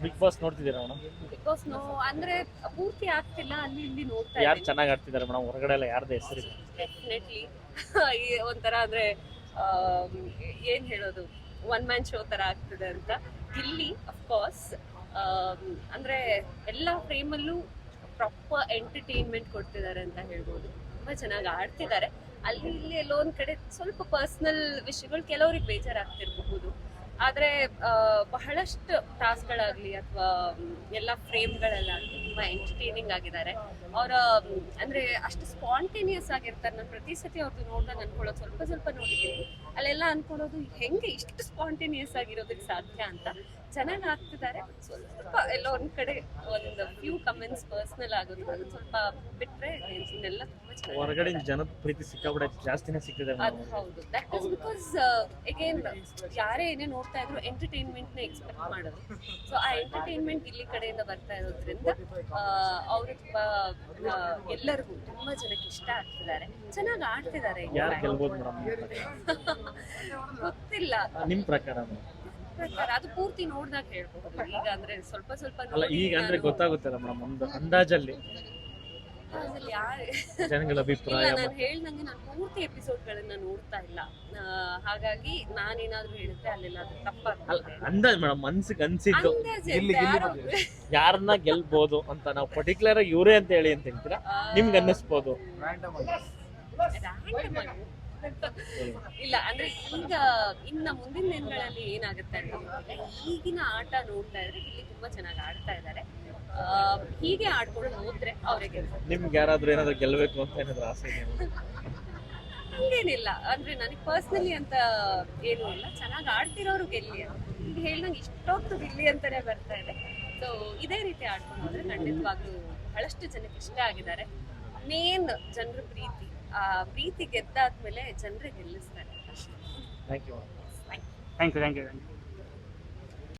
Big boss ನೋಡ್ತಿದ್ದೀರಾ madam? Because ಅಂದ್ರೆ ಪೂರ್ತಿ ಆಗ್ತಿಲ್ಲ, ಅಲ್ಲಿ ಇಲ್ಲಿ ನೋಡ್ತಾ ಯಾರು ಇದ್ದೀನಿ. ಚೆನ್ನಾಗಿ ಆಡ್ತಿದ್ದಾರೆ ಮೇಡಮ್? ಹೊರಗಡೆ ಎಲ್ಲ ಯಾರ್ದು ಹೆಸರಿದೆ? ಡೆಫಿನೆಟ್ಲಿ ಒಂಥರ ಅಂದ್ರೆ ಆಮ್, ಏನ್ ಹೇಳೋದು, ಒನ್ ಮ್ಯಾನ್ ಶೋ ತರ ಆಗ್ತದೆ ಅಂತ. ಗಿಲ್ಲಿ ಅಫ್ಕೋರ್ಸ್ ಅಂದ್ರೆ ಎಲ್ಲ ಫ್ರೇಮಲ್ಲೂ ಪ್ರಾಪರ್ ಎಂಟರ್ಟೈನ್ಮೆಂಟ್ ಕೊಡ್ತಿದ್ದಾರೆ ಅಂತ ಹೇಳ್ಬೋದು. ತುಂಬಾ ಚೆನ್ನಾಗಿ ಆಡ್ತಿದ್ದಾರೆ. ಅಲ್ಲಿ ಇಲ್ಲಿ ಎಲ್ಲೋ ಒಂದ್ ಕಡೆ ಸ್ವಲ್ಪ ಪರ್ಸನಲ್ ವಿಷಯಗಳು ಕೆಲವ್ರಿಗೆ ಬೇಜಾರಾಗ್ತಿರಬಹುದು. ಆದ್ರೆ ಬಹಳಷ್ಟು ಟಾಸ್ಕ್ಗಳಾಗ್ಲಿ ಅಥವಾ ಎಲ್ಲ ಫ್ರೇಮ್ಗಳಲ್ಲಾಗ್ಲಿ ತುಂಬಾ ಎಂಟರ್ಟೈನಿಂಗ್ ಆಗಿದ್ದಾರೆ. ಅವರ ಅಂದ್ರೆ ಅಷ್ಟು ಸ್ಪಾಂಟೇನಿಯಸ್ ಆಗಿರ್ತಾರೆ. ನಾನು ಪ್ರತಿ ಸತಿ ಅವ್ರದ್ದು ನೋಡಿದಾಗ ಅನ್ಕೊಳ್ಳೋದು, ಸ್ವಲ್ಪ ಸ್ವಲ್ಪ ನೋಡಿದ್ದೀನಿ, ಅಲ್ಲೆಲ್ಲ ಅನ್ಕೊಳ್ಳೋದು ಹೆಂಗೆ ಇಷ್ಟು ಸ್ಪಾಂಟೇನಿಯಸ್ ಆಗಿರೋದಕ್ಕೆ ಸಾಧ್ಯ ಅಂತ. ಚೆನ್ನಾಗಿ ಆಗ್ತಿದ್ದಾರೆ. ಸ್ವಲ್ಪ ಎಲ್ಲೋ ಒಂದ್ ಕಡೆ ಒಂದು ಫ್ಯೂ ಕಮೆಂಟ್ಸ್ ಪರ್ಸನಲ್ ಆಗೋದು, ಅದು ಸ್ವಲ್ಪ ಬಿಟ್ರೆ ಇನ್ನೆಲ್ಲ ತುಂಬಾ ಚೆನ್ನಾಗಿ. ಹೊರಗಡೆ ಜನದ ಪ್ರೀತಿ ಸಿಕ್ಕಾಬಿಡ ಜಾಸ್ತಿನೇ ಸಿಕ್ತಿದೆ ಅದು ಹೌದು. ದಟ್ ಇಸ್ ಬಿಕಾಸ್ ಅಗೇನ್ ಯಾರೇ ಏನೇ ನೋಡ್ತಾ ಇದ್ರು ಎಂಟರ್ಟೈನ್ಮೆಂಟ್ ನ ಎಕ್ಸ್ಪೆಕ್ಟ್ ಮಾಡೋದು. ಸೊ ಆ ಎಂಟರ್ಟೈನ್ಮೆಂಟ್ ಇಲ್ಲಿ ಕಡೆಯಿಂದ ಬರ್ತಾ ಇರೋದ್ರಿಂದ ಅವರು ತುಂಬಾ ಎಲ್ಲರಿಗೂ ತುಂಬಾ ಜನಕ್ಕೆ ಇಷ್ಟ ಆಗ್ತಿದ್ದಾರೆ. ಚೆನ್ನಾಗಿ ಆಡ್ತಿದ್ದಾರೆ. ಯಾರು ಗೆಲ್ಬೋದು ಮೇಡಮ್? ಗೊತ್ತಿಲ್ಲ ನಿಮ್ ಪ್ರಕಾರ ಅದು ಪೂರ್ತಿ ನೋಡ್ದಾಗ ಹೇಳ್ಬಹುದು. ಈಗ ಅಂದ್ರೆ ಸ್ವಲ್ಪ ಸ್ವಲ್ಪ ಅಲ್ಲ, ಈಗ ಅಂದ್ರೆ ಗೊತ್ತಾಗುತ್ತಲ್ಲ ಮೇಡಮ್, ಒಂದು ಅಂದಾಜಲ್ಲಿ ಜನಗಳ ಅಭಿಪ್ರಾಯ. ನಾನು ಹೇಳ್ದಂಗೆ ನಾನು ಪೂರ್ತಿ ಎಪಿಸೋಡ್ಗಳನ್ನ ನೋಡ್ತಾ ಇಲ್ಲ, ಹಾಗಾಗಿ ನಾನೇನಾದ್ರೂ ಹೇಳಿದ್ರೆ ಅಲ್ಲೆಲ್ಲ ಅದು ತಪ್ಪಾಗ್ತದೆ. ಅಂದಾಜ್ ಮೇಡಮ್, ಮನ್ಸಿಗೆ ಅನ್ಸಿದ್ದು ಅಂದಾಜು ಯಾರನ್ನ ಗೆಲ್ಬಹುದು ಅಂತ ನಾವು ಪರ್ಟಿಕ್ಯುಲರ್ ಇವರೇ ಅಂತ ಹೇಳಿ ಅಂತ ಹೇಳ್ತೀರಾ? ನಿಮ್ಗೆ ಅನ್ನಿಸ್ಬೋದು. ಇಲ್ಲ ಅಂದ್ರೆ ಈಗ ಇನ್ನ ಮುಂದಿನ ದಿನಗಳಲ್ಲಿ ಏನಾಗುತ್ತೆ ಅಂತ ಗೊತ್ತಿಲ್ಲ. ಈಗಿನ ಆಟ ನೋಡ್ತಾ ಇದ್ರೆ ಇಲ್ಲಿ ತುಂಬಾ ಚೆನ್ನಾಗಿ ಆಡ್ತಾ ಇದ್ದಾರೆ. ಹೀಗೆ ಆಡ್ಕೊಂಡು ಹೋದ್ರೆ ಅವರಿಗೆ. ನಿಮ್ಗೆ ಯಾರಾದ್ರೂ ಏನಾದ್ರು ಗೆಲ್ಬೇಕು ಅಂತ ಏನಾದ್ರು ಆಸೆ ಇದೆಯಾ? ಹಂಗೇನಿಲ್ಲ, ಅಂದ್ರೆ ನನಗೆ ಪರ್ಸನಲಿ ಅಂತ ಏನೂ ಇಲ್ಲ. ಚೆನ್ನಾಗಿ ಆಡ್ತಿರೋರು ಗೆಲ್ಲಿ ಅಂತ. ಈಗ ಹೇಳ್ದಂಗೆ ಇಷ್ಟೊತ್ತು ಗಿಲ್ಲಿ ಅಂತಾನೆ ಬರ್ತಾ ಇದೆ. ಸೊ ಇದೇ ರೀತಿ ಆಡ್ಕೊಂಡು ಹೋದ್ರೆ ಖಂಡಿತವಾಗ್ಲೂ ಬಹಳಷ್ಟು ಜನಕ್ಕೆ ಇಷ್ಟ ಆಗಿದ್ದಾರೆ. ಮೇನ್ ಜನರ ಪ್ರೀತಿ, ಆ ಪ್ರೀತಿ ಗೆದ್ದಾದ್ಮೇಲೆ ಜನರೇ ಗೆಲ್ಲಿಸ್ತಾರೆ ಅಷ್ಟೇ. Thank you. Thank you.